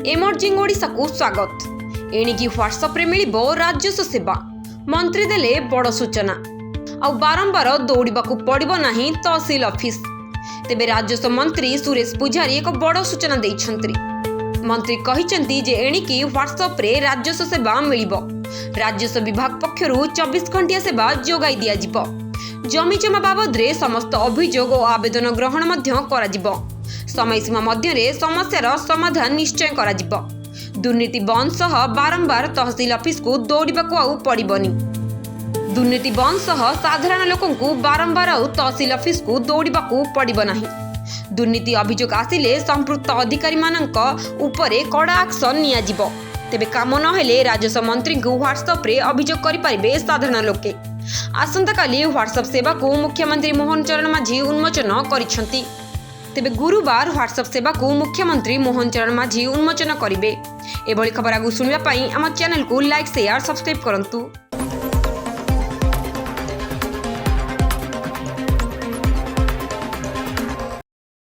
Emerging Odisha को स्वागत। एणिकी WhatsApp रे मिलिबो राजस्व सेवा मंत्री देले बड़ सूचना। आ बारंबार दौड़ाकू पड़िबो नाही तहसील ऑफिस। तेबे राजस्व मंत्री सुरेश पुजारी एक बड़ सूचना देइछंती। मंत्री कहिसंती जे एणिकी व्हाट्सएप रे राजस्व सेवा मिलिबो। राजस्व विभाग पक्षरु 24 घंटिया सेवा जोगाई दिया जिवो। जमी जमा बाबद रे समस्त अभियोग और आवेदन ग्रहण मध्य कराजिवो। समय सीमा मध्य समस्यार समाधान निश्चय कराजिवो। दुर्नीति बंद सह बारंबार तहसील ऑफिस को दौड़ाकू आउ पड़िबनी। दुर्नीति बंद सह साधारण लोकंकु बारंबार आउ तहसील ऑफिस को दौड़ाकू पड़िबो नाही। दुर्नीति अभियोग आसिले संपृक्त अधिकारी मानक उपरे कड़ा एक्शन निया जिवो। तेबे काम नहेले राजस्व मंत्री को व्हाट्सएप रे अभियोग करि परिबे साधारण लोके। आसंता काली व्हाट्सएप सेवा को मुख्यमंत्री मोहन चरण माझी उन्मोचन करिसंती। तेबे गुरुवार व्हाट्सएप सेवा को मुख्यमंत्री मोहन चरण माझी उन्मोचन करिवे। एभली खबर आगु सुनिबा पई हम चैनल को लाइक शेयर सब्सक्राइब करंतु।